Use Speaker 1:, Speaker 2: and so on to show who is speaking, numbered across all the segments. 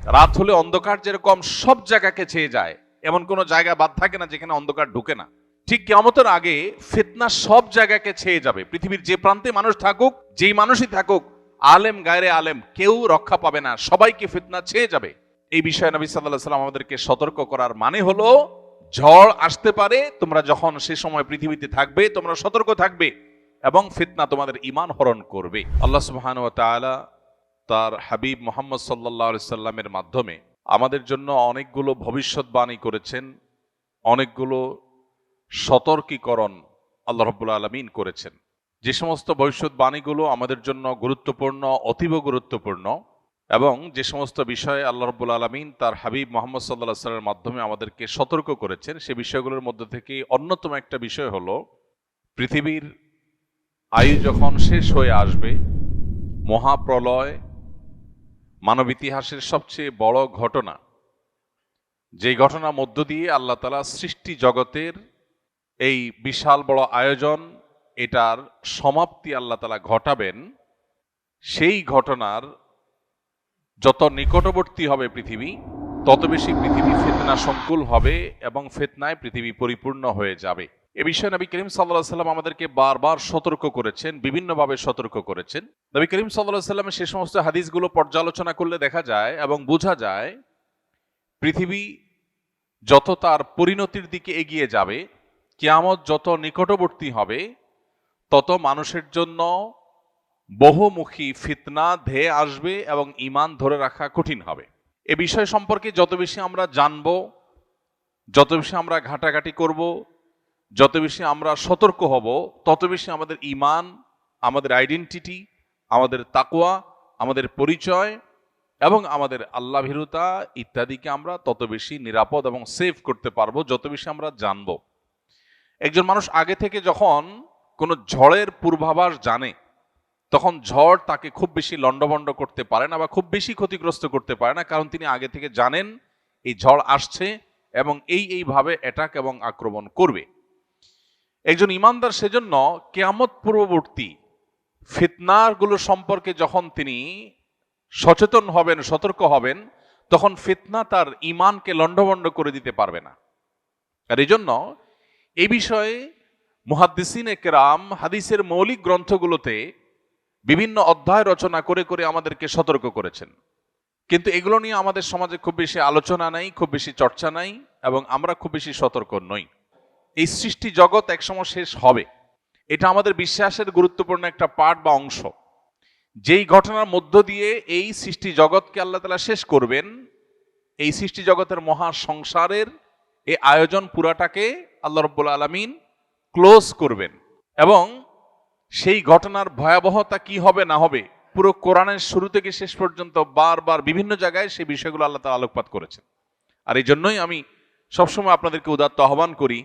Speaker 1: রাত হলে অন্ধকার যেরকম সব জায়গাকে ছেয়ে যায়, এমন কোনো জায়গা বাদ থাকে না যেখানে অন্ধকার ঢুকে না। ঠিক কিয়ামতের আগে ফিতনা সব জায়গাকে ছেয়ে যাবে। পৃথিবীর যে প্রান্তে মানুষ থাকুক, যেই মানুষই থাকুক, আলেম গায়রে আলেম, কেউ রক্ষা পাবে না, সবাইকে ফিতনা ছেয়ে যাবে। এই বিষয়ে নবী সাল্লাল্লাহু আলাইহি ওয়াসাল্লাম আমাদেরকে সতর্ক করার মানে হলো, ঝড় আসতে পারে, তোমরা যখন সে সময় পৃথিবীতে থাকবে তোমরা সতর্ক থাকবে, এবং ফিতনা তোমাদের ঈমান হরণ করবে। আল্লাহ সুবহানাহু ওয়া তাআলা তার হাবিব মুহাম্মদ সাল্লাল্লাহু আলাইহি সাল্লামের মাধ্যমে আমাদের জন্য অনেকগুলো ভবিষ্যৎবাণী করেছেন, অনেকগুলো সতর্কীকরণ আল্লাহ রাব্বুল আলামিন করেছেন। যে সমস্ত ভবিষ্যৎবাণীগুলো আমাদের জন্য গুরুত্বপূর্ণ, অতীব গুরুত্বপূর্ণ, এবং যে সমস্ত বিষয়ে আল্লাহ রাব্বুল আলামিন তার হাবিব মুহাম্মদ সাল্লাল্লাহু আলাইহি সাল্লামের মাধ্যমে আমাদেরকে সতর্ক করেছেন, সে বিষয়গুলোর মধ্যে থেকে অন্যতম একটা বিষয় হলো, পৃথিবীর আয়ু যখন শেষ হয়ে আসবে, মহাপ্রলয় মানব ইতিহাসের সবচেয়ে বড় ঘটনা, যেই ঘটনার মধ্য দিয়ে আল্লাহ তাআলা সৃষ্টি জগতের এই বিশাল বড় আয়োজন, এটার সমাপ্তি আল্লাহ তাআলা ঘটাবেন, সেই ঘটনার যত নিকটবর্তী হবে পৃথিবী, তত বেশি পৃথিবী ফিতনা সংকুল হবে এবং ফিতনায় পৃথিবী পরিপূর্ণ হয়ে যাবে। এ বিষয়ে নবী করিম সাল্লাল্লাহু আলাইহি সাল্লাম আমাদেরকে বারবার সতর্ক করেছেন, বিভিন্নভাবে সতর্ক করেছেন। নবী করিম সাল্লাল্লাহু আলাইহি সাল্লামের সে সমস্ত হাদিসগুলো পর্যালোচনা করলে দেখা যায় এবং বোঝা যায়, পৃথিবী যত তার পরিণতির দিকে এগিয়ে যাবে, কিয়ামত যত নিকটবর্তী হবে, তত মানুষের জন্য বহুমুখী ফিতনা ধেয়ে আসবে এবং ঈমান ধরে রাখা কঠিন হবে। এ বিষয় সম্পর্কে যত বেশি আমরা জানব, যত বেশি আমরা ঘাটাঘাটি করব, যত বেশি আমরা সতর্ক হব, তত বেশি আমাদের ঈমান, আমাদের আইডেন্টিটি, আমাদের তাকওয়া, আমাদের পরিচয় এবং আমাদের আল্লাহ ভীরুতা ইত্যাদিকে আমরা তত বেশি নিরাপদ এবং সেভ করতে পারবো, যত বেশি আমরা জানব। একজন মানুষ আগে থেকে যখন কোনো ঝড়ের পূর্বাভাস জানে, তখন ঝড় তাকে খুব বেশি লণ্ডভণ্ড করতে পারে না বা খুব বেশি ক্ষতিগ্রস্ত করতে পারে না, কারণ তিনি আগে থেকে জানেন এই ঝড় আসছে এবং এইভাবে অ্যাটাক এবং আক্রমণ করবে। একজন ইমানদার সেজন্য কিয়ামত পূর্ববর্তী ফিতনাগুলো সম্পর্কে যখন তিনি সচেতন হবেন, সতর্ক হবেন, তখন ফিতনা তার ঈমানকে লণ্ডভণ্ড করে দিতে পারবে না। আর এই জন্য এই বিষয়ে মুহাদ্দিসিনে কেরাম হাদিসের মৌলিক গ্রন্থগুলোতে বিভিন্ন অধ্যায় রচনা করে করে আমাদেরকে সতর্ক করেছেন, কিন্তু এগুলো নিয়ে আমাদের সমাজে খুব বেশি আলোচনা নাই, খুব বেশি চর্চা নাই, এবং আমরা খুব বেশি সতর্ক নই। এই সৃষ্টি জগৎ একসময় শেষ হবে, এটা আমাদের বিশ্বাসের গুরুত্বপূর্ণ একটা পার্ট বা অংশ। যেই ঘটনার মধ্য দিয়ে এই সৃষ্টি জগৎকে আল্লাহ তাআলা শেষ করবেন, এই সৃষ্টি জগতের মহা সংসারের এই আয়োজন পুরাটাকে আল্লাহ রাব্বুল আলামিন ক্লোজ করবেন, এবং সেই ঘটনার ভয়াবহতা কি হবে না হবে, পুরো কোরআনের শুরু থেকে শেষ পর্যন্ত বারবার বিভিন্ন জায়গায় সেই বিষয়গুলো আল্লাহ তাআলা আলোকপাত করেছেন। আর এই জন্যই আমি সবসময় আপনাদেরকে উদাত্ত আহ্বান করি,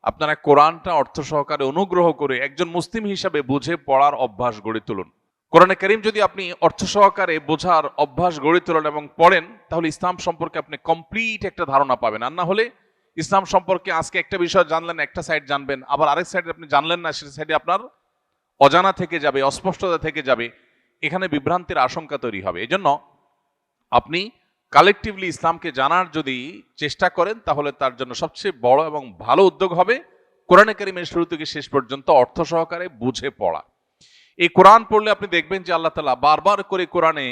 Speaker 1: আপনারা কোরআনটা অর্থ সহকারে অনুগ্রহ করে একজন মুসলিম হিসাবে বুঝে পড়ার অভ্যাস গড়ে তুলুন। কোরআনে কারীম যদি আপনি অর্থ সহকারে বোঝার অভ্যাস গড়ে তোলেন এবং পড়েন, তাহলে ইসলাম সম্পর্কে আপনি কমপ্লিট একটা ধারণা পাবেন। আর না হলে ইসলাম সম্পর্কে আজকে একটা বিষয় জানলেন, একটা সাইড জানবেন, আবার আরেক সাইডে আপনি জানলেন না, সেটা সাইডে আপনার অজানা থেকে যাবে, অস্পষ্টতা থেকে যাবে, এখানে বিভ্রান্তির আশঙ্কা তৈরি হবে। এজন্য আপনি কালেকটিভলি ইসলামকে জানার যদি চেষ্টা করেন, তাহলে তার জন্য সবচেয়ে বড় এবং ভালো উদ্যোগ হবে কোরআনে কারীমের শুরু থেকে শেষ পর্যন্ত অর্থ সহকারে বুঝে পড়া। এই কোরআন পড়লে আপনি দেখবেন যে আল্লাহ তাআলা বারবার করে কোরআনে,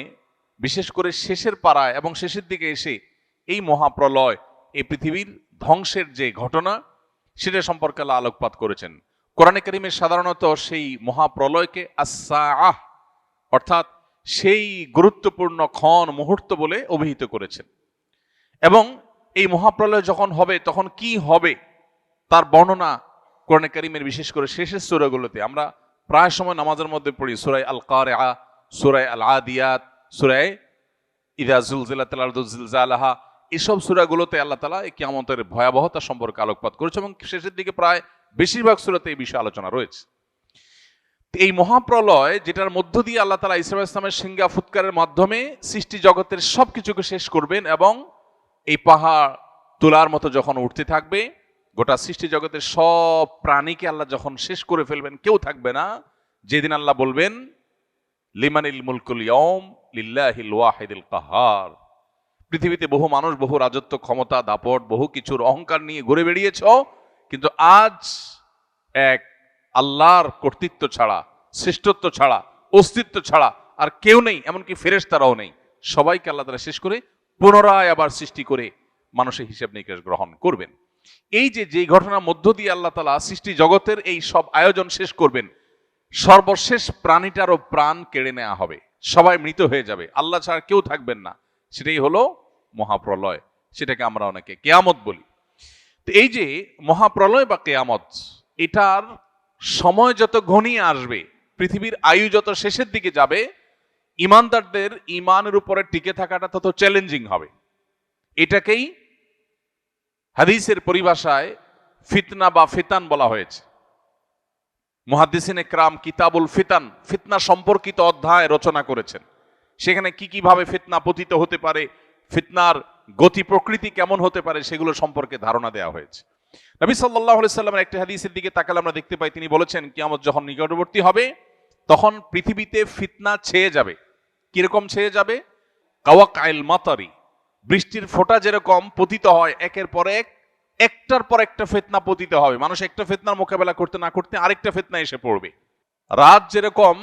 Speaker 1: বিশেষ করে শেষের পাড়ায় এবং শেষের দিকে এসে এই মহাপ্রলয়, এই পৃথিবীর ধ্বংসের যে ঘটনা, সেটা সম্পর্কে আল্লাহ আলোকপাত করেছেন। কোরআনে কারীমে সাধারণত সেই মহাপ্রলয়কে আস-সাআহ, অর্থাৎ সেই গুরুত্বপূর্ণ ক্ষণ, মুহূর্ত বলে অভিহিত করেছেন। এবং এই মহাপ্রলয় যখন হবে তখন কি হবে তার বর্ণনা কোরআনে কারীমের বিশেষ করে শেষের সূরাগুলোতে আমরা প্রায় সময় নামাজের মধ্যে পড়ি। সূরা আল কারিআ, সূরা আল আদিয়াত, সূরা ইযা যুলজিলাতিল আরদু জিলজালাহা, এসব সূরাগুলোতে আল্লাহ তাআলা এই কিয়ামতের ভয়াবহতা সম্পর্কে আলোকপাত করেছে, এবং শেষের দিকে প্রায় বেশিরভাগ সূরাতে এই বিষয়ে আলোচনা রয়েছে। এই মহাপ্রলয়, যেটার মধ্য দিয়ে আল্লাহ তাআলা ঈসা আলাইহিস সালামের সিংহা ফুৎকারের মাধ্যমে সৃষ্টি জগতের সবকিছুকে শেষ করবেন, এবং এই পাহাড় তুলার মতো যখন উঠতে থাকবে, গোটা সৃষ্টি জগতের সব প্রাণীকে আল্লাহ যখন শেষ করে ফেলবেন, কেউ থাকবে না, যেদিন আল্লাহ বলবেন লিমানিল মুলকুল ইয়াউম লিল্লাহিল ওয়াহিদিল কাহার, পৃথিবীতে বহু মানুষ বহু রাজত্ব, ক্ষমতা, দাপট, বহু কিছুর অহংকার নিয়ে ঘুরে বেরিয়েছ, কিন্তু আজ এক আল্লাহর কর্তৃত্ব ছাড়া, শ্রেষ্ঠত্ব ছাড়া, অস্তিত্ব ছাড়া আর কেউ নেই, এমনকি ফেরেশতারাও নেই। সবাইকে আল্লাহ তাআলা শেষ করে পুনরায় আবার সৃষ্টি করে মানুষের হিসাব নিকাশ গ্রহণ করবেন। এই যে ঘটনার মধ্য দিয়ে আল্লাহ তাআলা সৃষ্টি জগতের এই সব আয়োজন শেষ করবেন, সর্বশেষ প্রাণীটারও প্রাণ কেড়ে নেওয়া হবে, সবাই মৃত হয়ে যাবে, আল্লাহ ছাড়া কেউ থাকবেন না। সেটাই হলো মহাপ্রলয়, সেটাকে আমরা অনেকে কিয়ামত বলি। তো এই যে মহাপ্রলয় বা কিয়ামত, এটার সময় যত ঘনিয়ে আসবে, পৃথিবীর আয়ু যত শেষের দিকে যাবে, ইমানদারদের ইমানের উপরে টিকে থাকাটা তত চ্যালেঞ্জিং হবে। এটাকেই হাদিসের পরিভাষায় ফিতনা বা ফিতান বলা হয়েছে। মুহাদ্দিসিনে কেরাম কিতাবুল ফিতান, ফিতনা সম্পর্কিত অধ্যায় রচনা করেছেন। সেখানে কি ভাবে ফিতনা পতিত হতে পারে, ফিতনার গতি প্রকৃতি কেমন হতে পারে, সেগুলো সম্পর্কে ধারণা দেওয়া হয়েছে। নবী সাল্লাল্লাহু আলাইহি সাল্লামের একটা হাদিসের দিকে তাকালে আমরা দেখতে পাই, তিনি বলেছেন কিয়ামত যখন নিকটবর্তী হবে তখন পৃথিবীতে ফিতনা ছেয়ে যাবে। কিরকম ছেয়ে যাবে? কাওয়াকাইল মাতারি, বৃষ্টির ফোঁটা যেরকম পতিত হয় একের পর এক, একটার পর একটা ফিতনা পতিত হবে। মানুষ একটা ফিতনার মোকাবেলা করতে না করতে আরেকটা ফিতনা এসে পড়বে। রাত যেরকম,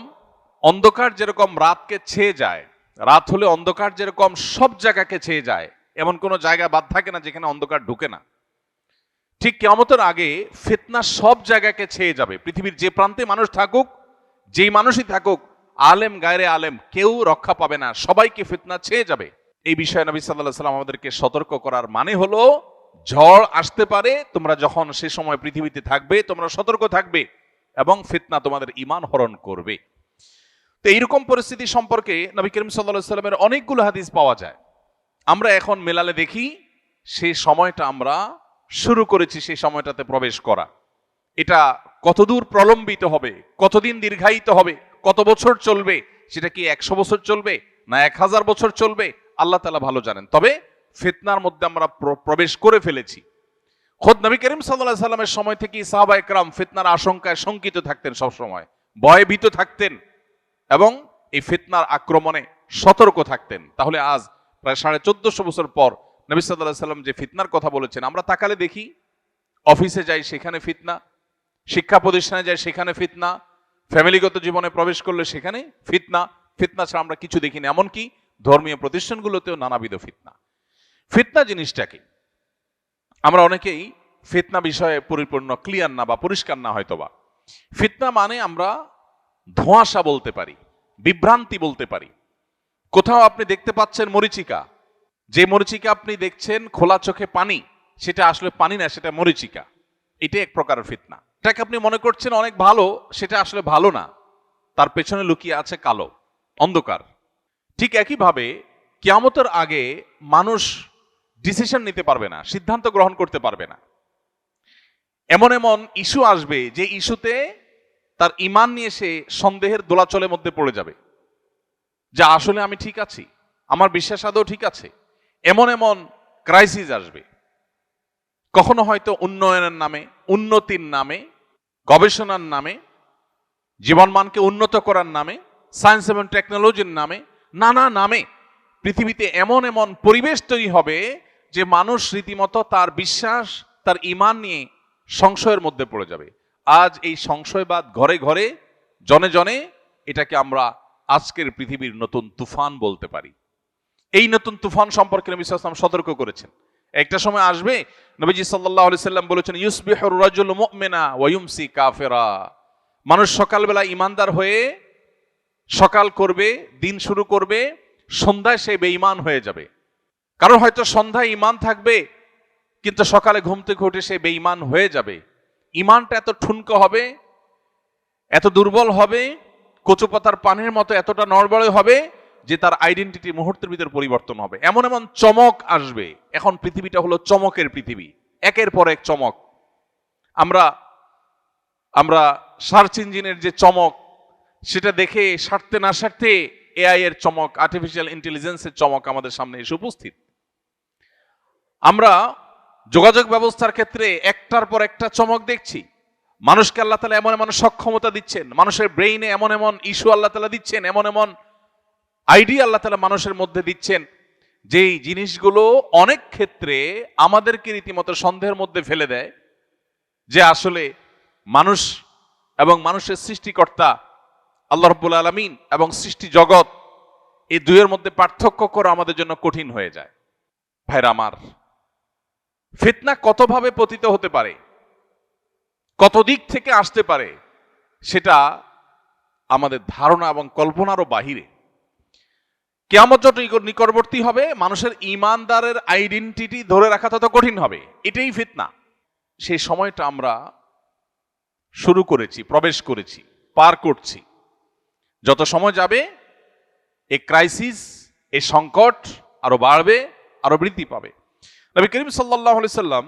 Speaker 1: অন্ধকার যেরকম রাতকে ছেয়ে যায়, রাত হলে অন্ধকার যেরকম সব জায়গাকে ছেয়ে যায়, এমন কোনো জায়গা বাদ থাকে না যেখানে অন্ধকার ঢুকে না। ঠিক কিয়ামতের আগে ফিতনা সব জায়গাকে ছেয়ে যাবে। পৃথিবীর যে প্রান্তে মানুষ থাকুক, যেই মানুষই থাকুক, আলেম গায়রে আলেম, কেউ রক্ষা পাবে না, সবাইকে ফিতনা ছেয়ে যাবে। এই বিষয়ে নবী সাল্লাল্লাহু আলাইহি ওয়াসাল্লাম আমাদেরকে সতর্ক করার মানে হলো, ঝড় আসতে পারে, তোমরা যখন সে সময় পৃথিবীতে থাকবে তোমরা সতর্ক থাকবে এবং ফিতনা তোমাদের ঈমান হরণ করবে। তো এইরকম পরিস্থিতি সম্পর্কে নবী করিম সাল্লাল্লাহু আলাইহি ওয়াসাল্লামের অনেকগুলো হাদিস পাওয়া যায়। আমরা এখন মেলালে দেখি সেই সময়টা আমরা শুরু করেছি, সেই সময়টাতে প্রবেশ করা। এটা কতদূর প্রলম্বিত হবে, কতদিন দীর্ঘায়িত হবে, কত বছর চলবে, সেটা কি 100 বছর চলবে না 1000 বছর চলবে, আল্লাহ তাআলা ভালো জানেন। তবে ফিতনার মধ্যে আমরা প্রবেশ করে ফেলেছি। খোদ নবী করিম সাল্লাল্লাহু আলাইহি ওয়াসাল্লামের সময় থেকে সাহাবায়ে কেরাম ফিতনার আশঙ্কায় শঙ্কিত থাকতেন, সব সময় ভয়ভীত থাকতেন এবং এই ফিতনার আক্রমণে সতর্ক থাকতেন। তাহলে আজ প্রায় 1450 বছর পর নবী সাল্লাল্লাহু আলাইহি ওয়াসাল্লাম যে ফিতনার কথা বলেছেন, আমরা তাকালে দেখি অফিসে যাই সেখানে ফিতনা, শিক্ষা প্রতিষ্ঠানে যাই সেখানে ফিতনা, ফ্যামিলিগত জীবনে প্রবেশ করলে সেখানে ফিতনা। ফিতনা ছাড়া আমরা কিছু দেখি না, এমনকি ধর্মীয় প্রতিষ্ঠানগুলোতেও নানাবিধ ফিতনা। ফিতনা জিনিসটা কি? আমরা অনেকেই ফিতনা বিষয়ে পরিপূর্ণ ক্লিয়ার না বা পরিষ্কার না হয়তোবা। ফিতনা মানে আমরা ধোঁয়াশা বলতে পারি, বিভ্রান্তি বলতে পারি। কোথাও আপনি দেখতে পাচ্ছেন মরিচিকা, যে মরিচিকা আপনি দেখছেন খোলা চোখে পানি, সেটা আসলে পানি না, সেটা মরিচিকা। এটা এক প্রকারের ফিতনা। এটাকে আপনি মনে করছেন অনেক ভালো, সেটা আসলে ভালো না, তার পেছনে লুকিয়ে আছে কালো অন্ধকার। ঠিক একইভাবে কিয়ামতের আগে মানুষ ডিসিশন নিতে পারবে না, সিদ্ধান্ত গ্রহণ করতে পারবে না। এমন এমন ইস্যু আসবে যে ইস্যুতে তার ঈমান নিয়ে সে সন্দেহের দোলাচলের মধ্যে পড়ে যাবে, যা আসলে আমি ঠিক আছি, আমার বিশ্বাস আদৌ ঠিক আছে। এমন এমন ক্রাইসিস আসবে, কখনো হয়তো উন্নয়নের নামে, উন্নতির নামে, গবেষণার নামে, জীবনমানকে উন্নত করার নামে, সায়েন্স এবং টেকনোলজির নামে, নানা নামে পৃথিবীতে এমন এমন পরিবেশ তৈরি হবে যে মানুষ রীতিমতো তার বিশ্বাস, তার ঈমান নিয়ে সংশয়ের মধ্যে পড়ে যাবে। আজ এই সংশয়বাদ ঘরে ঘরে, জনে জনে, এটাকে আমরা আজকের পৃথিবীর নতুন তুফান বলতে পারি। এই নতুন তুফান সম্পর্কে নবী সাল্লাল্লাহু আলাইহি ওয়াসাল্লাম সতর্ক করেছেন। একটা সময় আসবে, নবীজি সাল্লাল্লাহু আলাইহি সাল্লাম বলেছেন, ইউসবিহুর রাজুলু মুমিনা ওয়া ইউমসি কাফিরা। মানুষ সকালবেলা ঈমানদার হয়ে সকাল করবে, দিন শুরু করবে, সন্ধ্যায় সে বেঈমান হয়ে যাবে। কারণ হয়তো সন্ধ্যায় ঈমান থাকবে কিন্তু সকালে ঘুম থেকে উঠে সে বেঈমান হয়ে যাবে। ঈমানটা এত ঠুনকো হবে, এত দুর্বল হবে, কচু পাতার পানির মতো এতটা নড়বড়ে হবে যে তার আইডেন্টিটি মুহূর্তের ভিতর পরিবর্তন হবে। এমন এমন চমক আসবে। এখন পৃথিবীটা হলো চমকের পৃথিবী, একের পর এক চমক। আমরা সার্চ ইঞ্জিনের যে চমক, সেটা দেখে সারতে না সারতে এআই এর চমক, আর্টিফিশিয়াল ইন্টেলিজেন্সের চমক আমাদের সামনে এসে উপস্থিত। আমরা যোগাযোগ ব্যবস্থার ক্ষেত্রে একটার পর একটা চমক দেখছি। মানুষকে আল্লাহ তাআলা এমন এমন সক্ষমতা দিচ্ছেন, মানুষের ব্রেইনে এমন এমন ইস্যু আল্লাহ তাআলা দিচ্ছেন, এমন এমন আইডিয়া আল্লাহ তাআলা মানুষের মধ্যে দিচ্ছেন যেই জিনিসগুলো অনেক ক্ষেত্রে আমাদেরকে রীতিমতো সন্দেহের মধ্যে ফেলে দেয় যে আসলে মানুষ এবং মানুষের সৃষ্টিকর্তা আল্লাহ রাব্বুল আলামিন এবং সৃষ্টি জগৎ, এই দুইয়ের মধ্যে পার্থক্য করা আমাদের জন্য কঠিন হয়ে যায়। ভাইরা আমার, ফিতনা কতভাবে পতিত হতে পারে, কত দিক থেকে আসতে পারে, সেটা আমাদের ধারণা এবং কল্পনারও বাহিরে। কিয়ামত যত নিকটবর্তী হবে, মানুষের ঈমানদারের আইডেন্টিটি ধরে রাখা তত কঠিন হবে। এটাই ফিতনা। সেই সময়টা আমরা শুরু করেছি, প্রবেশ করেছি, পার করছি। যত সময় যাবে এই ক্রাইসিস, এই সংকট আরো বাড়বে, আরো বৃদ্ধি পাবে। নবী করিম সাল্লাল্লাহু আলাইহি সাল্লাম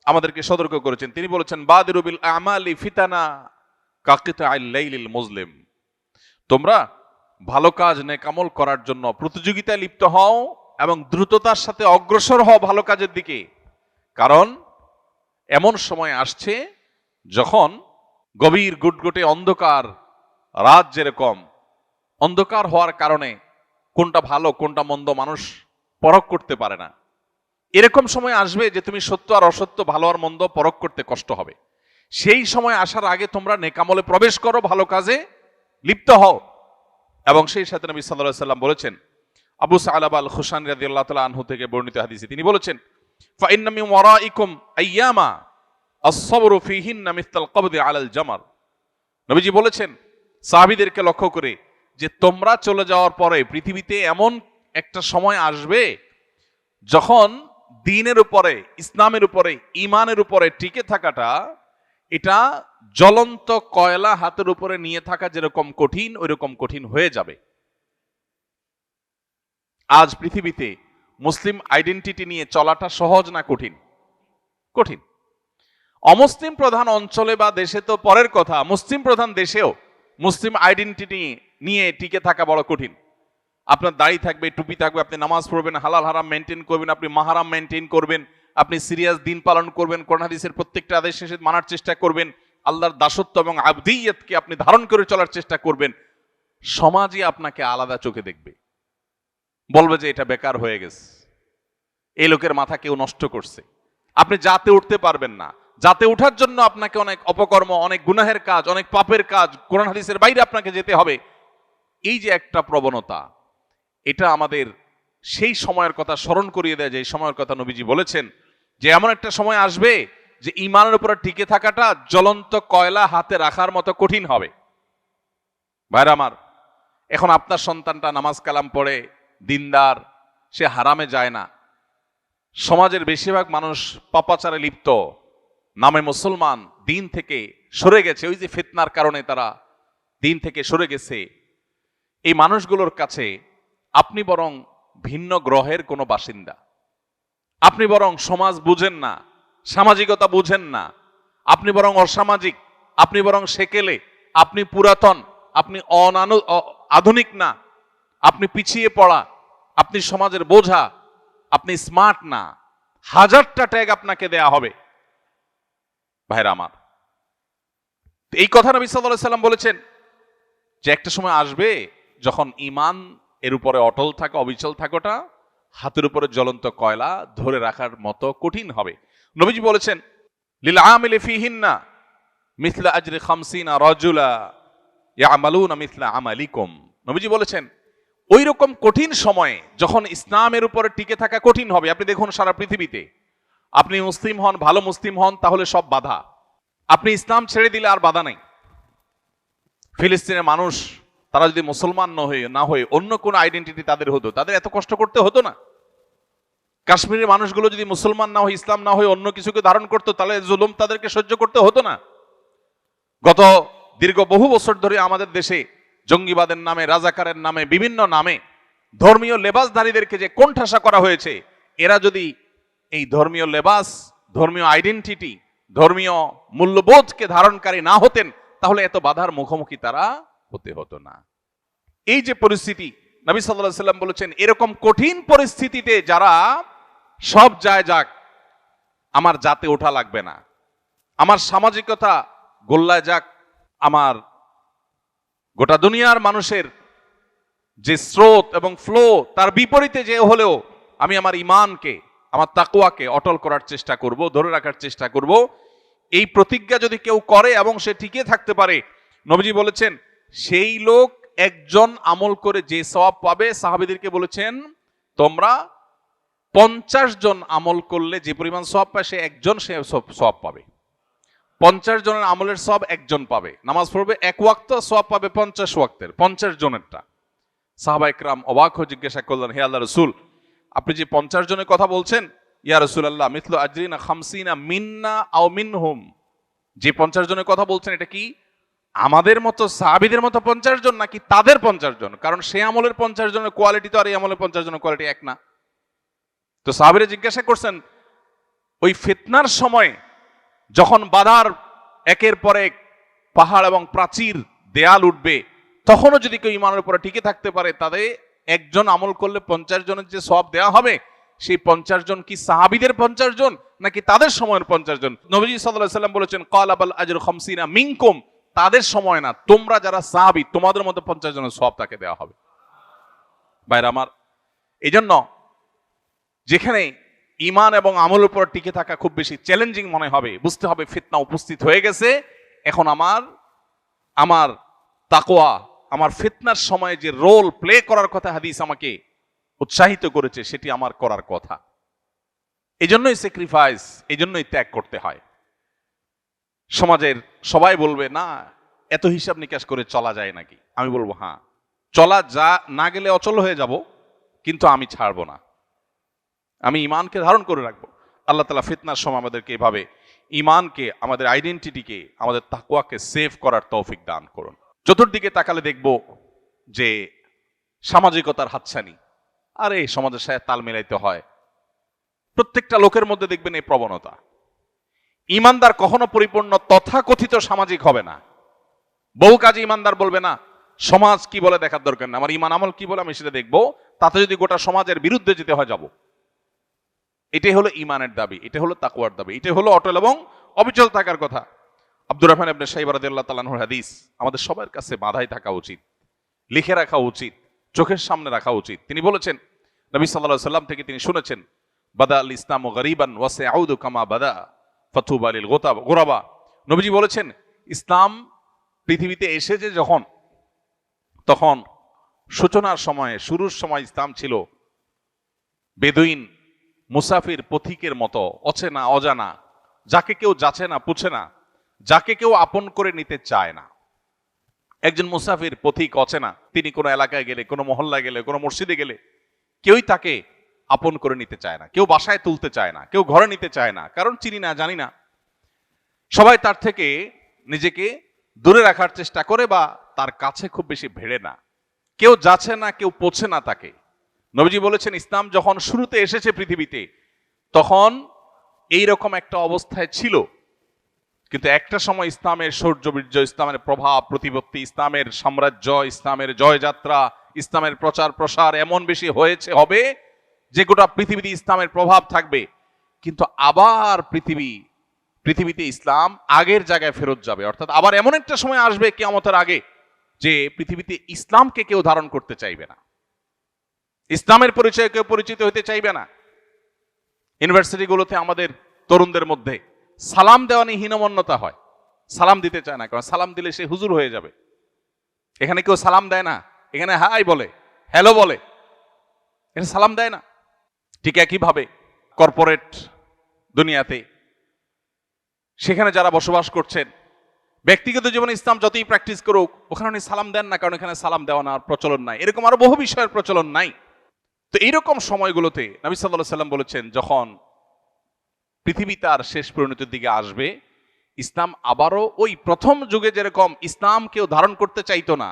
Speaker 1: আমাদেরকে সতর্ক করেছেন। তিনি বলেছেন, বাদিরু বিল আমালি ফিতানা কাকিতাইল লাইলিল মুজলিম। তোমরা ভালো কাজ নেকামল করার জন্য প্রতিযোগিতায় লিপ্ত হও এবং দ্রুততার সাথে অগ্রসর হও ভালো কাজের দিকে। কারণ এমন সময় আসছে যখন গভীর গুটগুটে অন্ধকার রাত যেরকম অন্ধকার হওয়ার কারণে কোনটা ভালো কোনটা মন্দ মানুষ পরখ করতে পারে না, এরকম সময় আসবে যে তুমি সত্য আর অসত্য, ভালো আর মন্দ পরখ করতে কষ্ট হবে। সেই সময় আসার আগে তোমরা নেকামলে প্রবেশ করো, ভালো কাজে লিপ্ত হও। এবং সেই সাথে নবী সাল্লাল্লাহু আলাইহি সাল্লাম বলেছেন, আবু সা'লাবা আল খুশানি রাদিয়াল্লাহু তাআলা আনহু থেকে বর্ণিত হাদিসে তিনি বলেছেন, ফা ইন্না মিন ওয়ারাইকুম আইয়ামা আস-সাবরু ফীহিন্না মিসলাল কবদি আলাল জামার। নবীজি বলেছেন সাহাবীদেরকে লক্ষ্য করে যে তোমরা চলে যাওয়ার পরে পৃথিবীতে এমন একটা সময় আসবে যখন দ্বীনের উপরে, ইসলামের উপরে, ঈমানের উপরে টিকে থাকাটা এটা জ্বলন্ত কয়লা হাতের উপরে নিয়ে থাকা যেরকম কঠিন, ওইরকম কঠিন হয়ে যাবে। আজ পৃথিবীতে মুসলিম আইডেন্টিটি নিয়ে চলাটা সহজ না কঠিন? কঠিন। অমুসলিম প্রধান অঞ্চলে বা দেশে তো পরের কথা, মুসলিম প্রধান দেশেও মুসলিম আইডেন্টিটি নিয়ে টিকে থাকা বড় কঠিন। আপনার দাড়ি থাকবে, টুপি থাকবে, আপনি নামাজ পড়বেন, হালাল হারাম মেনটেন করবেন, আপনি মাহারাম মেনটেন করবেন, আপনি সিরিয়াস দিন পালন করবেন, কোরআন হাদিসের প্রত্যেকটা আদেশ শেষে মানার চেষ্টা করবেন, আল্লাহর দাসত্ব এবং আবদিয়তকে আপনি ধারণ করে চলার চেষ্টা করবেন। সমাজই আপনাকে আলাদা চোখে দেখবে, বলবে যে এটা বেকার হয়ে গেছে, এই লোকের মাথা কেউ নষ্ট করছে। আপনি জাতে উঠতে পারবেন না। জাতে ওঠার জন্য আপনাকে অনেক অপকর্ম, অনেক গুনাহের কাজ, অনেক পাপের কাজ, কোরআন হাদিসের বাইরে আপনাকে যেতে হবে। এই যে একটা প্রবণতা, এটা আমাদের সেই সময়ের কথা স্মরণ করিয়ে দেয় যে এই সময়ের কথা নবীজি বলেছেন যে এমন একটা সময় আসবে যে ঈমানের উপরে টিকে থাকাটা জ্বলন্ত কয়লা হাতে রাখার মতো কঠিন হবে। ভাইরা আমার, এখন আপনার সন্তানটা নামাজ কালাম পড়ে, দিনদার, সে হারামে যায় না। সমাজের বেশিরভাগ মানুষ পাপাচারে লিপ্ত, নামে মুসলমান, দিন থেকে সরে গেছে। ওই যে ফিতনার কারণে তারা দিন থেকে সরে গেছে। এই মানুষগুলোর কাছে আপনি বরং ভিন্ন গ্রহের কোনো বাসিন্দা। আপনি বরং সমাজ বুঝেন না, সামাজিকতা বুঝেন না, আপনি বরং অসামাজিক, আপনি বরং সেকেলে, আপনি পুরাতন, আপনি আধুনিক না, আপনি পিছিয়ে পড়া, আপনি সমাজের বোঝা, আপনি স্মার্ট না। হাজারটা ট্যাগ আপনাকে দেয়া হবে। ভাইরা আমার, এই কথা নবী সাল্লাল্লাহু আলাইহি সাল্লাম বলেছেন যে একটা সময় আসবে যখন ঈমান এর উপরে অটল থাকা, অবিচল থাকাটা হাতের উপরে জ্বলন্ত কয়লা ধরে রাখার মতো কঠিন হবে। নবীজি বলেছেন, লিল আমিলি ফিহিন্না মিসলা আজরি 50 রাজুলা ইয়ামালুনা মিসলা আমালিকুম। নবীজি বলেছেন ওই রকম কঠিন সময়ে যখন ইসলামের উপরে টিকে থাকা কঠিন হবে। আপনি দেখুন সারা পৃথিবীতে, আপনি মুসলিম হন, ভালো মুসলিম হন, তাহলে সব বাধা। আপনি ইসলাম ছেড়ে দিলে আর বাধা নেই। ফিলিস্তিনের মানুষ তারা যদি মুসলমান না হয়ে অন্য কোন আইডেন্টিটি তাদের হতো, তাদের এত কষ্ট করতে হতো না। কাশ্মীরের মানুষগুলো যদি মুসলমান না হয়ে, ইসলাম না হয়ে অন্য কিছুকে ধারণ করতো, তাহলে জুলুম তাদেরকে সহ্য করতে হতো না। গত দীর্ঘ বহু বছর ধরে আমাদের দেশে জঙ্গিবাদের নামে, রাজাকারের নামে, বিভিন্ন নামে ধর্মীয় লেবাসধারীদেরকে যে কোণঠাসা করা হয়েছে, এরা যদি এই ধর্মীয় লেবাস, ধর্মীয় আইডেন্টিটি, ধর্মীয় মূল্যবোধকে ধারণকারী না হতেন, তাহলে এত বাধার মুখোমুখি তারা হতে হতো না। এই যে পরিস্থিতি, নবী সাল্লাল্লাহু আলাইহি সাল্লাম বলেছেন এরকম কঠিন পরিস্থিতিতে যারা সব যায় যাক, আমার জাতে ওঠা লাগবে না, আমার সামাজিকতা গোল্লায় যাক, আমার গোটা দুনিয়ার মানুষের যে স্রোত এবং ফ্লো তার বিপরীতে যে হলেও আমি আমার ঈমানকে, আমার তাকওয়াকে অটল করার চেষ্টা করব, ধরে রাখার চেষ্টা করব। এই প্রতিজ্ঞা যদি কেউ করে এবং সে টিকে থাকতে পারে, নবীজি বলেছেন সেই লোক একজন আমল করে যে সওয়াব পাবে, সাহাবীদেরকে বলেছেন তোমরা 50 জন আমল করলে যে পরিমাণ সওয়াব পায়, সে একজন সে সওয়াব পাবে। 50 জনের আমলের সওয়াব একজন পাবে। নামাজ পড়বে এক ওয়াক্ত, সওয়াব পাবে 50 ওয়াক্তের, 50 জনেরটা। সাহাবা একরাম অবাক হয়ে জিজ্ঞাসা করলেন, হে আল্লাহ রাসূল, আপনি যে 50 জনের কথা বলছেন, ইয়া রাসূলুল্লাহ মিথলু আজরিনা খামসিনা মিন্না আও মিনহুম, যে 50 জনের কথা বলছেন এটা কি আমাদের মতো সাহাবীদের মতো 50 জন নাকি তাদের 50 জন? কারণ সে আমলের 50 জনের কোয়ালিটি তো আর এই আমলের 50 জনের কোয়ালিটি এক না। তো সাহাবীরা জিজ্ঞাসা করছেন, ওই ফিতনার সময় যখন বাধার একের পর এক পাহাড় এবং প্রাচীর দেয়াল উঠবে, তখনও যদি কেউ ঈমানের উপরে টিকে থাকতে পারে, তাদের একজন আমল করলে 50 জনের যে সওয়াব দেওয়া হবে, সেই 50 জন কি সাহাবীদের 50 জন নাকি তাদের সময়ের 50 জন? নবীজি সাল্লাল্লাহু আলাইহি ওয়াসাল্লাম বলেছেন, ক্বালা বাল আজরু খামসিনা মিনকুম, তাদের সময় না, তোমরা যারা সাহাবী তোমাদের মধ্যে 50 জনের সওয়াব তাকে দেওয়া হবে। ভাইরা আমার, এইজন্য যেখানে ঈমান এবং আমলের উপর টিকে থাকা খুব বেশি চ্যালেঞ্জিং মনে হবে, বুঝতে হবে ফিতনা উপস্থিত হয়ে গেছে। এখন আমার তাকওয়া, আমার ফিতনার সময় যে রোল প্লে করার কথা হাদিস আমাকে উৎসাহিত করেছে, সেটি আমার করার কথা। এজন্যই স্যাক্রিফাইস, এজন্যই ত্যাগ করতে হয়। সমাজের সবাই বলবে না এত হিসাব নিকাশ করে চলা যায় নাকি? আমি বলবো হ্যাঁ, চলা যা না গেলে অচল হয়ে যাব, কিন্তু আমি ছাড়বো না, আমি ঈমানকে ধারণ করে রাখবো। আল্লাহ তাআলা ফিতনার সময় আমাদেরকে এভাবে ঈমানকে, আমাদের আইডেন্টিটিকে, আমাদের তাকওয়াকে সেভ করার তৌফিক দান করুন। চতুর্দিকে তাকালে দেখব যে সামাজিকতার হাতছানি, আরে সমাজের সাথে তাল মিলাইতে হয়, প্রত্যেকটা লোকের মধ্যে দেখবেন এই প্রবণতা। ঈমানদার কখনো পরিপূর্ণ তথাকথিত সামাজিক হবে না। বহু কাজে ঈমানদার বলবে না সমাজ কি বলে দেখার দরকার না, আমার ঈমান আমল কি বলে আমি সেটা দেখবো, তাতে যদি গোটা সমাজের বিরুদ্ধে যেতে হয় যাব। এটাই হলো ঈমানের দাবি, এটা হলো তাকওয়ার দাবি, এটা হলো অটল এবং অবিচল থাকার কথা। আব্দুর রহমান ইবনে শাইবা রাদিয়াল্লাহু তাআলা আনহুর হাদিস আমাদের সবার কাছে বাঁধাই থাকা উচিত, লিখে রাখা উচিত, চোখের সামনে রাখা উচিত। তিনি বলেছেন, নবী সাল্লাল্লাহু আলাইহি সাল্লাম থেকে তিনি শুনেছেন, বাদা আল ইসলামু গরিবান ওয়া সায়াউদু কামা বাদা ফাতুবা লিল গুরাবা। নবীজি বলেছেন, ইসলাম পৃথিবীতে এসেছে যখন, তখন সূচনার সময়ে, শুরুর সময় ইসলাম ছিল বেদুইন, মুসাফির, পথিকের মতো, অচেনা অজানা, যাকে কেউ যাচে না পুছে না, যাকে কেউ আপন করে নিতে চায় না। একজন মুসাফির, পথিক, অচেনা, তিনি কোনো এলাকায় গেলে, কোনো মহল্লায় গেলে, কোনো মসজিদে গেলে কেউই তাকে আপন করে নিতে চায় না, কেউ বাসায় তুলতে চায় না, কেউ ঘরে নিতে চায় না, কারণ চিনি না, জানি না। সবাই তার থেকে নিজেকে দূরে রাখার চেষ্টা করে বা তার কাছে খুব বেশি ভেড়ে না, কেউ যাচ্ছে না, কেউ পোছে না তাকে। নবীজি বলেছেন, ইসলাম যখন শুরুতে এসেছে পৃথিবীতে, তখন এইরকম একটা অবস্থায় ছিল, কিন্তু একটা সময় ইসলামের শৌর্যবীর্য, ইসলামের প্রভাব প্রতিপত্তি, ইসলামের সাম্রাজ্য, ইসলামের জয়যাত্রা, ইসলামের প্রচার প্রসার এমন বেশি হবে যে গোটা পৃথিবীতে ইসলামের প্রভাব থাকবে। কিন্তু আবার পৃথিবীতে ইসলাম আগের জায়গায় ফেরত যাবে, অর্থাৎ আবার এমন একটা সময় আসবে কিয়ামতের আগে যে পৃথিবীতে ইসলামকে কেউ ধারণ করতে চাইবে না, ইসলামের পরিচয়ে কেউ পরিচিত হতে চাইবে না। ইউনিভার্সিটিগুলোতে আমাদের তরুণদের মধ্যে সালাম দেওয়া নিয়ে হীনমন্যতা হয়, সালাম দিতে চায় না, কারণ সালাম দিলে সে হুজুর হয়ে যাবে। এখানে কেউ সালাম দেয় না, এখানে হাই বলে, হ্যালো বলে, এখানে সালাম দেয় না। ঠিক একইভাবে কর্পোরেট দুনিয়াতে, সেখানে যারা বসবাস করছেন, ব্যক্তিগত জীবনে ইসলাম যতই প্র্যাকটিস করুক, ওখানে উনি সালাম দেন না, কারণ এখানে সালাম দেওয়া না প্রচলন নাই। এরকম আরো বহু বিষয়ের প্রচলন নাই। তো এইরকম সময়গুলোতে নবী সাল্লাল্লাহু আলাইহি সাল্লাম বলেছেন, যখন পৃথিবী তার শেষ পরিণতির দিকে আসবে, ইসলাম আবারও ওই প্রথম যুগে যেরকম ইসলাম কেউ ধারণ করতে চাইতো না,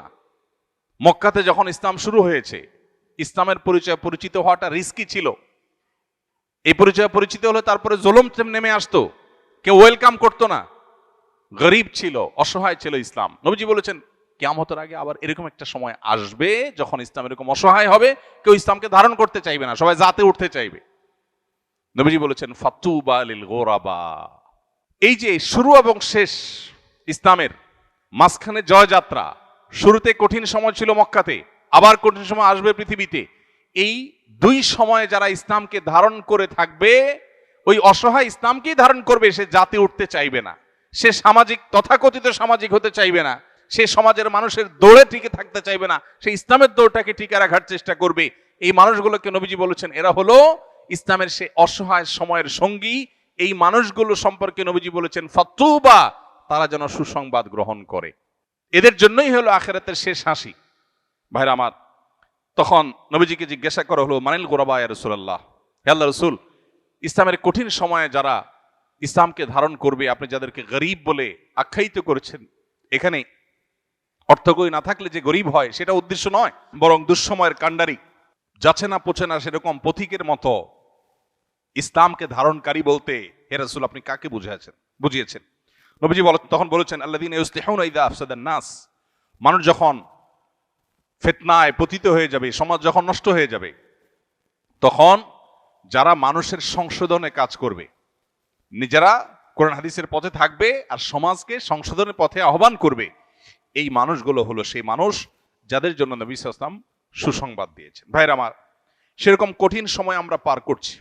Speaker 1: মক্কাতে যখন ইসলাম শুরু হয়েছে, ইসলামের পরিচয় পরিচিত হওয়াটা রিস্কি ছিল। এই পরিচয় পরিচিত হলে তারপরে জুলুম নেমে আসতো, কেউ ওয়েলকাম করতো না, গরিব ছিল, অসহায় ছিল ইসলাম। নবীজি বলেছেন, কিয়ামতের আগে আবার এরকম একটা সময় আসবে যখন ইসলাম এরকম অসহায় হবে, কেউ ইসলামকে ধারণ করতে চাইবে না, সবাই জাতে উঠতে চাইবে। নবীজি বলেছেন, ফাতুবা লিল গুরাবা। এই যে শুরু এবং শেষ ইসলামের, মাঝখানে জয়যাত্রা, শুরুতে কঠিন সময় ছিল মক্কাতে, আবার কঠিন সময় আসবে পৃথিবীতে, এই দুই সময়ে যারা ইসলামকে ধারণ করে থাকবে, ওই অসহায় ইসলামকেই ধারণ করবে, সে জাতি উঠতে চাইবে না, সে সামাজিক তথাকথিত সামাজিক হতে চাইবে না, সে সমাজের মানুষের দৌড়ে টিকে থাকতে চাইবে না, সে ইসলামের দৌড়টাকে টিকে রাখার চেষ্টা করবে। এই মানুষগুলোকে নবীজি বলেছেন এরা হলো ইসলামের সে অসহায় সময়ের সঙ্গী। এই মানুষগুলো সম্পর্কে নবীজি বলেছেন ফাতুবা, তারা যেন সুসংবাদ গ্রহণ করে, এদের জন্যই হলো আখিরাতের শেষ হাসি। ভাইরা আমার, তখন নবীজিকে জিজ্ঞাসা করা হলো মানিল গোরাবা ইয়া রাসূলুল্লাহ, হে আল্লাহর রাসূল, ইসলামের কঠিন সময়ে যারা ইসলামকে ধারণ করবে, আপনি যাদেরকে গরীব বলে আখ্যায়িত করেছেন, এখানে অর্থকরী না থাকলে যে গরীব হয় সেটা উদ্দেশ্য নয়, বরং দুঃসময়ের কাণ্ডারি, যাচ্ছে না পোছে না সেরকম পথিকের মতো ইসলামকে ধারণকারী বলতে হে রাসূল আপনি কাকে বুঝিয়েছেন? নবীজি তখন বলেছেন আল্লাযীনা ইউসলিহুনা ইযা আফসাদান নাস, মানুষ যখন ফিতনায় পতিত হয়ে যাবে, সমাজ যখন নষ্ট হয়ে যাবে, তখন যারা মানুষের সংশোধনে কাজ করবে, নিজেরা কোরআন হাদিসের পথে থাকবে আর সমাজকে সংশোধনের পথে আহ্বান করবে, এই মানুষগুলো হলো সেই মানুষ যাদের জন্য নবী সাল্লাল্লাহু আলাইহি ওয়াসাল্লাম সুসংবাদ দিয়েছেন। ভাইরা আমার, সেরকম কঠিন সময় আমরা পার করছি।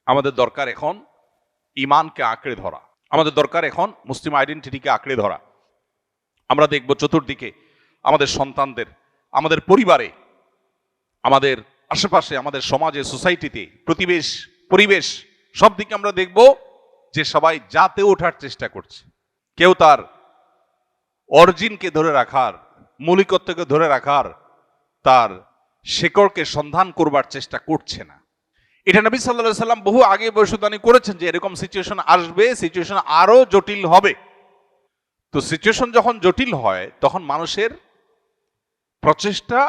Speaker 1: আমাদের দরকার এখন ঈমানকে আঁকড়ে ধরা, আমাদের দরকার এখন মুসলিম আইডেন্টিটিকে আঁকড়ে ধরা। আমরা দেখব চতুর্দিকে আমাদের সন্তানদের, আমাদের পরিবারে, আমাদের আশেপাশে, আমাদের সমাজে, সোসাইটিতে, পরিবেশ সব দিকে আমরা দেখব যে সবাই জাতে ওঠার চেষ্টা করছে। কেউ তার অরিজিনকে ধরে রাখার, মৌলিকত্বকে ধরে রাখার, তার শেকড়কে সন্ধান করবার চেষ্টা করছে না। এটা নবী সাল্লাল্লাহু আলাইহি সাল্লাম বহু আগে ভবিষ্যদ্বাণী করেছেন যে এরকম সিচুয়েশন আসবে, সিচুয়েশন আরো জটিল হবে। তো সিচুয়েশন যখন জটিল হয় তখন মানুষের প্রচেষ্টা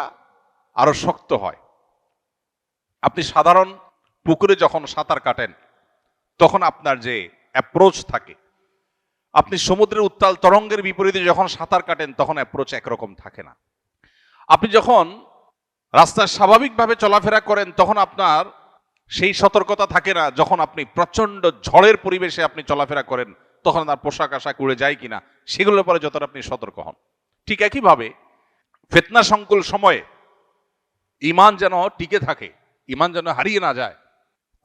Speaker 1: আরো শক্ত হয়। আপনি সাধারণ পুকুরে যখন সাঁতার কাটেন তখন আপনার যে অ্যাপ্রোচ থাকে, আপনি সমুদ্রের উত্তাল তরঙ্গের বিপরীতে যখন সাঁতার কাটেন তখন অ্যাপ্রোচ একরকম থাকে না। আপনি যখন রাস্তায় স্বাভাবিকভাবে চলাফেরা করেন তখন আপনার সেই সতর্কতা থাকে না। যখন আপনি প্রচন্ড ঝড়ের পরিবেশে আপনি চলাফেরা করেন তখন আপনার পোশাক আশাক উড়ে যায় কিনা সেগুলোর পরে যতটা আপনি সতর্ক হন। ঠিক একইভাবে ফিতনা সংকুল সময়ে ঈমান যেন টিকে থাকে, ঈমান যেন হারিয়ে না যায়,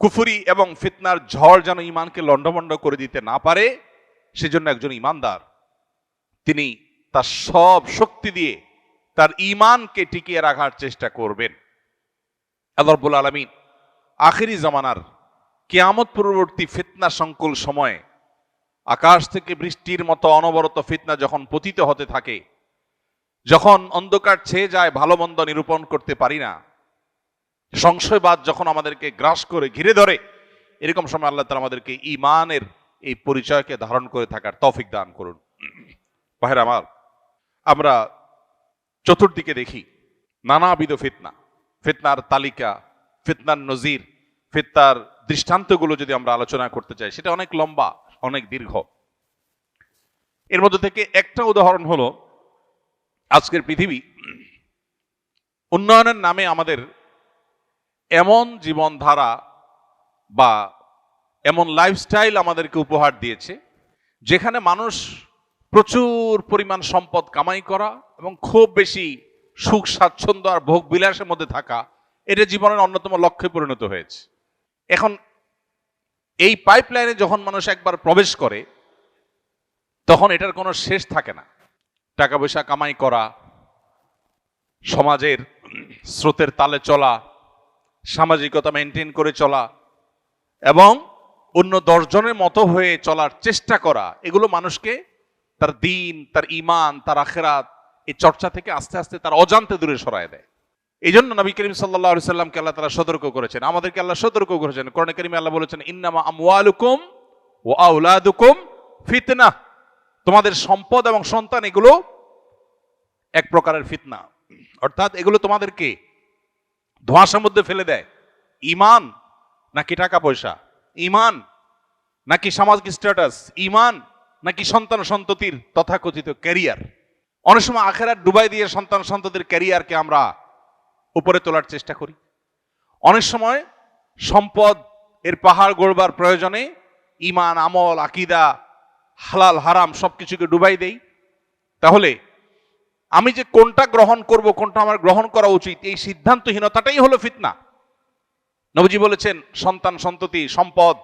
Speaker 1: কুফরি এবং ফিতনার ঝড় যেন ঈমানকে লণ্ডভণ্ড করে দিতে না পারে, সেজন্য একজন ঈমানদার তিনি তার সব শক্তি দিয়ে তার ঈমানকে টিকিয়ে রাখার চেষ্টা করবেন। আল্লাহ রাব্বুল আলামিন আখিরি জামানার কিয়ামত পূর্ববর্তী ফিতনা সংকুল সময়ে আকাশ থেকে বৃষ্টির মতো অনবরত ফিতনা যখন পতিত হতে থাকে, যখন অন্ধকার ছেয়ে যায়, ভালো মন্দ নিরূপণ করতে পারি না, সংশয়বাদ যখন আমাদেরকে গ্রাস করে ঘিরে ধরে, এরকম সময় আল্লাহ তাআলা আমাদেরকে ঈমানের এই পরিচয়কে ধারণ করে থাকার তৌফিক দান করুন। ভাইরা আমার, আমরা চতুর্দিকে দেখি নানাবিধ ফিতনা, ফিতনার তালিকা, ফিতনার নজির, ফিতনার দৃষ্টান্তগুলো যদি আমরা আলোচনা করতে চাই সেটা অনেক লম্বা, অনেক দীর্ঘ। এর মধ্যে থেকে একটা উদাহরণ হলো আজকের পৃথিবী উন্নয়নের নামে আমাদের এমন জীবনধারা বা এমন লাইফস্টাইল আমাদেরকে উপহার দিয়েছে যেখানে মানুষ প্রচুর পরিমাণ সম্পদ কামাই করা এবং খুব বেশি সুখ স্বাচ্ছন্দ্য আর ভোগ বিলাসের মধ্যে থাকা, এটা জীবনের অন্যতম লক্ষ্যে পরিণত হয়েছে। এখন এই পাইপলাইনে যখন মানুষ একবার প্রবেশ করে তখন এটার কোনো শেষ থাকে না। টাকা পয়সা কামাই করা, সমাজের স্রোতের তালে চলা, সামাজিকতা মেনটেন করে চলা এবং অন্য 10 জনের মতো হয়ে চলার চেষ্টা করা, এগুলো মানুষকে তার দ্বীন, তার ঈমান, তার আখিরাত এই চর্চা থেকে আস্তে আস্তে তার অজান্তে দূরে সরায় দেয়। এই জন্য নবী করিম সাল্লাল্লাহু আলাইহি সাল্লামকে আল্লাহ তাআলা সতর্ক করেছেন, আমাদেরকে আল্লাহ সতর্ক করেছেন। কোরআনে কারিমে আল্লাহ বলেছেন ইন্নামা আমওয়ালুকুম ওয়া আওলাদুকুম ফিতনা, তোমাদের সম্পদ এবং সন্তান এগুলো এক প্রকারের ফিতনা, অর্থাৎ এগুলো তোমাদেরকে ধোঁয়াশার মধ্যে ফেলে দেয়। ঈমান নাকি টাকা পয়সা, ঈমান নাকি সামাজিক স্ট্যাটাস, ঈমান নাকি সন্তান সন্ততির তথাকথিত ক্যারিয়ার। অনেক সময় আখিরাত ডুবাই দিয়ে সন্তান সন্ততির ক্যারিয়ারকে আমরা উপরে তোলার চেষ্টা করি। অনেক সময় সম্পদ এর পাহাড় গড়বার প্রয়োজনে ঈমান, আমল, আকীদা, হালাল হারাম সবকিছুকে ডুবাই দেই। তাহলে আমি যে কোনটা গ্রহণ করব, কোনটা আমার গ্রহণ করা উচিত, এই সিদ্ধান্তহীনতাটাই হলো ফিতনা। নবীজি বলেছেন, সন্তান সন্ততি সম্পদ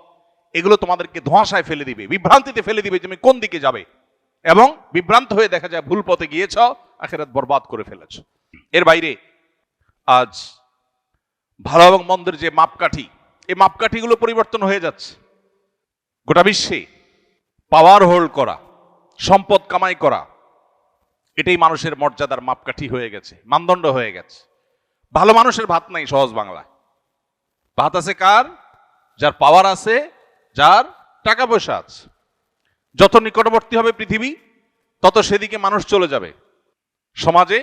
Speaker 1: এগুলো তোমাদেরকে ধোঁয়াশায় ফেলে দিবে, বিভ্রান্তিতে ফেলে দিবে, তুমি কোন দিকে যাবে, এবং বিভ্রান্ত হয়ে দেখা যায় ভুল পথে গিয়েছ, আখিরাত বরবাদ করে ফেলেছ। এর বাইরে আজ ভালো এবং মন্দের যে মাপকাঠি, এই মাপকাঠিগুলো পরিবর্তন হয়ে যাচ্ছে। গোটা বিশ্বে পাওয়ার হোল্ড করা, সম্পদ কামাই করা, এটাই মানুষের মর্যাদার মাপকাঠি হয়ে গেছে, মানদণ্ড হয়ে গেছে। ভালো মানুষের ভাত নাই, সহজ বাংলায়। ভাত আছে কার? যার পাওয়ার আছে, যার টাকা পয়সা আছে। যত নিকটবর্তী হবে পৃথিবী, তত সেদিকে মানুষ চলে যাবে। সমাজে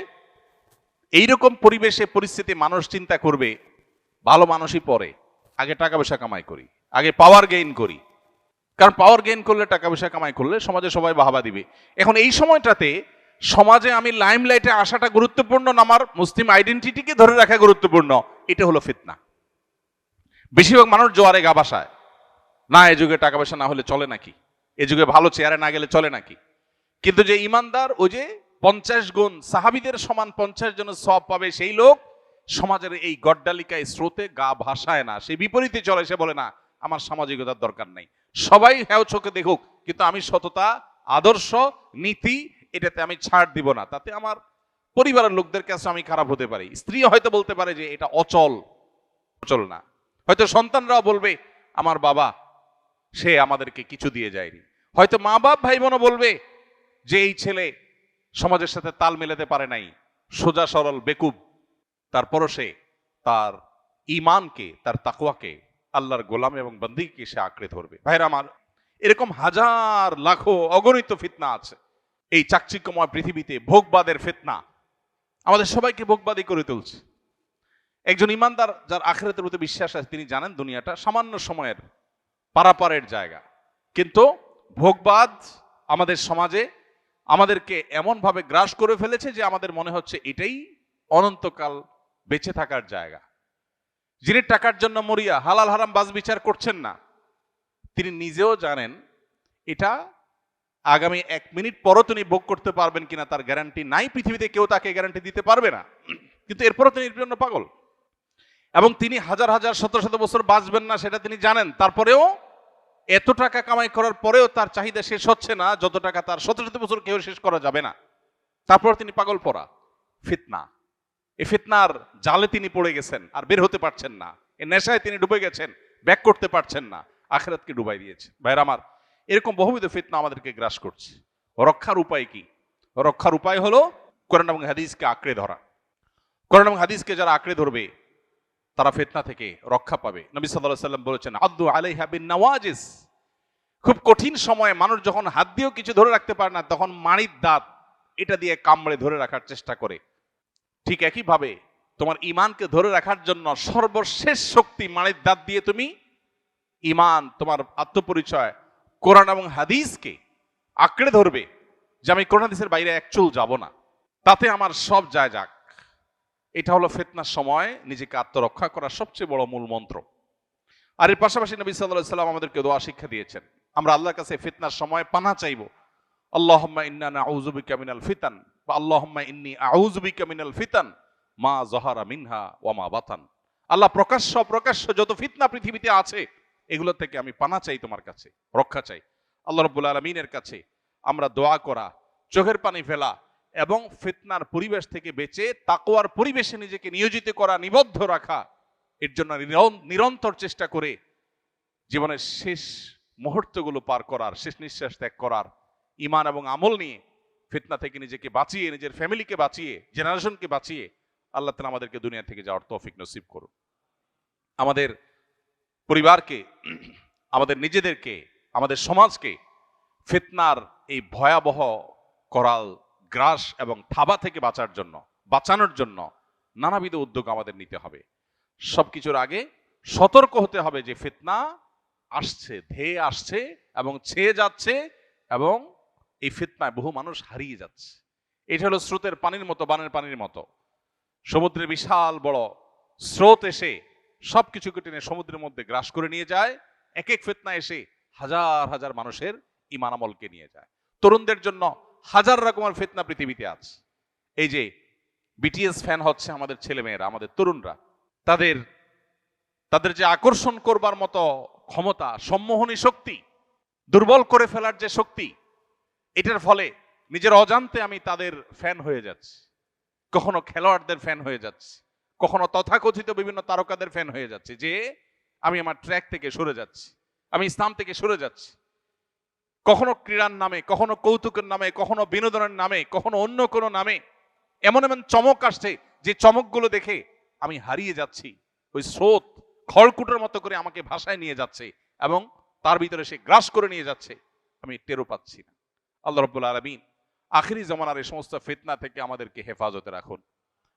Speaker 1: এইরকম পরিবেশে পরিস্থিতি মানুষ চিন্তা করবে, ভালো মানুষই পরে, আগে টাকা পয়সা কামাই করি, আগে পাওয়ার গেইন করি। কারণ পাওয়ার গেইন করলে, টাকা পয়সা কামাই করলে সমাজে সবাই বাহাবা দিবে। এখন এই সময়টাতে সমাজে আমি লাইমলাইটে আসাটা গুরুত্বপূর্ণ না আমার মুসলিম আইডেন্টিটিকে ধরে রাখা গুরুত্বপূর্ণ, এটা হলো ফিতনা। বেশিরভাগ মানুষ জোয়ারে গা ভাসায়, না এ যুগে টাকা পয়সা না হলে চলে নাকি, এ যুগে ভালো চেয়ারে না গেলে চলে নাকি। কিন্তু যে ইমানদার, ওই যে 50 গুণ সাহাবীদের সমান 50 জনের সওয়াব পাবে, সেই লোক সমাজের এই গড্ডালিকায় স্রোতে গা ভাসায় না, সে বিপরীতে চলে। সে বলে না, আমার সামাজিকতার দরকার নাই, সবাই হ্যাঁ চোখে দেখুক, কিন্তু আমি সততা, আদর্শ, নীতি এটাতে আমি ছাড় দিব না, তাতে আমার পরিবারের লোকদের কাছে আমি খারাপ হতে পারি। স্ত্রী হয়তো বলতে পারে যে এটা অচল, অচল না। হয়তো সন্তানরাও বলবে, আমার বাবা সে আমাদেরকে কিছু দিয়ে যায়নি। হয়তো মা বাপ ভাই বোনও বলবে যে এই ছেলে সমাজের সাথে তাল মেলাতে পারে নাই, সোজা সরল বেকুব, তারপরও সে তার ঈমানকে, তার তাকওয়াকে, আল্লাহর গোলাম এবং বন্দীকে সে আঁকড়ে ধরবে। ভাইরা আমার, এরকম হাজার লাখো অগণিত ফিতনা আছে এই চাকচিক্যময় পৃথিবীতে। ভোগবাদের ফিতনা আমাদের সবাইকে ভোগবাদী করে তুলছে। একজন ইমানদার যার আখিরাতের প্রতি বিশ্বাস আছে, তিনি জানেন দুনিয়াটা সামান্য সময়ের পারাপারের জায়গা। কিন্তু ভোগবাদ আমাদের সমাজে আমাদেরকে এমন ভাবে গ্রাস করে ফেলেছে যে আমাদের মনে হচ্ছে এটাই অনন্তকাল বেঁচে থাকার জায়গা। যিনি টাকার জন্য মরিয়া হালাল হারাম বাজ বিচার করছেন না, তিনি নিজেও জানেন এটা আগামী 1 মিনিট পরও তিনি ভোগ করতে পারবেন কিনা তার গ্যারান্টি নাই, পৃথিবীতে কেউ তাকে গ্যারান্টি দিতে পারবে না। কিন্তু এরপরও তিনি এর জন্য পাগল, এবং তিনি হাজার হাজার শত শত বছর বাঁচবেন না সেটা তিনি জানেন। তারপরেও এত টাকা কামাই করার পরেও তার চাহিদা শেষ হচ্ছে না, যত টাকা তার শত শত বছর কেউ শেষ করা যাবে না। তারপর তিনি পাগল পড়া ফিতনা, এই ফিতনার জালে তিনি পড়ে গেছেন, আর বের হতে পারছেন না। এই নেশায় তিনি ডুবে গেছেন, ব্যাক করতে পারছেন না, আখিরাতকে ডুবাই দিয়েছে। ভাইরা আমার, এরকম বহুবিধ ফিতনা আমাদেরকে গ্রাস করছে। রক্ষার উপায় কি? রক্ষার উপায় হলো কোরআন এবং হাদিসকে আঁকড়ে ধরা। কোরআন এবং হাদিসকে যারা আঁকড়ে ধরবে তারা ফিতনা থেকে রক্ষা পাবে। নবী সাল্লাল্লাহু আলাইহি ওয়াসাল্লাম বলেছেন, আদ্দু আলাইহা বিন নওয়াজিস। খুব কঠিন সময়ে মানুষ যখন হাত দিয়েও কিছু ধরে রাখতে পারে না, তখন মাড়ির দাঁত এটা দিয়ে কামড়ে ধরে রাখার চেষ্টা করে। ঠিক একই ভাবে তোমার ঈমানকে ধরে রাখার জন্য সর্বশেষ শক্তি মাড়ির দাঁত দিয়ে তুমি ঈমান, তোমার আত্মপরিচয় কোরআন এবং হাদিসকে আঁকড়ে ধরবে, যে আমি কোরআন হাদিসের বাইরে এক চুল যাব না, তাতে আমার সব যায় যাক। এটা হলো ফিতনার সময় নিজেকে আত্মরক্ষা করার সবচেয়ে বড় মূল মন্ত্র। আর এর পাশাপাশি নবী সাল্লাল্লাহু আলাইহি ওয়াসাল্লাম আমাদেরকে দোয়া শিক্ষা দিয়েছেন, আমরা আল্লাহর কাছে ফিতনার সময় পানাহ চাইবো। আল্লাহুম্মা ইন্না নাউযু বিকা মিনাল ফিতান বা আল্লাহুম্মা ইন্নী আউযু বিকা মিনাল ফিতান মা যাহারা মিনহা ওয়া মা বাতান। আল্লাহ, প্রকাশ্য যত ফিতনা পৃথিবীতে আছে এগুলো থেকে আমি পানাহ চাই, তোমার কাছে রক্ষা চাই। আল্লাহ রাব্বুল আলামিনের কাছে আমরা দোয়া করা, চোখের পানি ফেলা এবং ফিতনার পরিবেশ থেকে বেঁচে তাকওয়ার পরিবেশে নিজেকে নিয়োজিত করা, নিবদ্ধ রাখা, এর জন্য নিরন্তর চেষ্টা করে জীবনের শেষ মুহূর্তগুলো পার করার, শেষ নিঃশ্বাস ত্যাগ করার, ঈমান এবং আমল নিয়ে ফিতনা থেকে নিজেকে বাঁচিয়ে, নিজের ফ্যামিলিকে বাঁচিয়ে, জেনারেশনকে বাঁচিয়ে আল্লাহ তাআলা আমাদেরকে দুনিয়া থেকে যাওয়ার তৌফিক নসিব করুন। আমাদের পরিবারকে, আমাদের নিজেদেরকে, আমাদের সমাজকে ফিতনার এই ভয়াবহ করাল গ্রাস এবং থাবা থেকে বাঁচানোর জন্য নানাবিধ উদ্যোগ আমাদের নিতে হবে। সবকিছুর আগে সতর্ক হতে হবে যে ফিতনা আসছে, ধেয়ে আসছে এবং ছেয়ে যাচ্ছে, এবং এই ফিতনায় বহু মানুষ হারিয়ে যাচ্ছে। এটা হলো স্রোতের পানির মতো, বানের পানির মতো। সমুদ্রের বিশাল বড় স্রোত এসে সবকিছুকে টেনে সমুদ্রের মধ্যে গ্রাস করে নিয়ে যায়। এক এক ফিতনা এসে হাজার হাজার মানুষের ঈমান আমলকে নিয়ে যায়। তরুণদের জন্য হাজার রকমের ফিতনা পৃথিবীতে আছে। এই যে বিটিএস ফ্যান হচ্ছে আমাদের ছেলেমেয়েরা, আমাদের তরুণরা, তাদের যে আকর্ষণ করবার মতো ক্ষমতা, সম্মোহনী শক্তি, দুর্বল করে ফেলার যে শক্তি, এটার ফলে নিজের অজান্তে আমি তাদের ফ্যান হয়ে যাচ্ছি। কখনো খেলোয়াড়দের ফ্যান হয়ে যাচ্ছি, কখনো তথাকথিত বিভিন্ন তারকাদের ফ্যান হয়ে যাচ্ছি, যে আমি আমার ট্র্যাক থেকে সরে যাচ্ছি, আমি ইসলাম থেকে সরে যাচ্ছি। কখনো ক্রীড়ার নামে, কখনো কৌতুকের নামে, কখনো বিনোদনের নামে, কখনো অন্য কোনো নামে এমন এমন চমক আসছে যে চমকগুলো দেখে আমি হারিয়ে যাচ্ছি। ওই স্রোত খড়কুটোর মতো করে আমাকে ভাষায় নিয়ে যাচ্ছে এবং তার ভিতরে সে গ্রাস করে নিয়ে যাচ্ছে, আমি টেরও পাচ্ছি না। আল্লাহ রাব্বুল আলামিন আখিরি জামানার এই সমস্ত ফিতনা থেকে আমাদেরকে হেফাজতে রাখুন,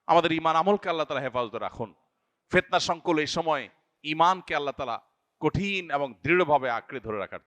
Speaker 1: আমাদের ঈমান আমলকে আল্লাহ তাআলা হেফাজতে রাখুন। ফিতনা সংকুল এই সময় ঈমানকে আল্লাহ তাআলা কঠিন এবং দৃঢ়ভাবে আঁকড়ে ধরে রাখার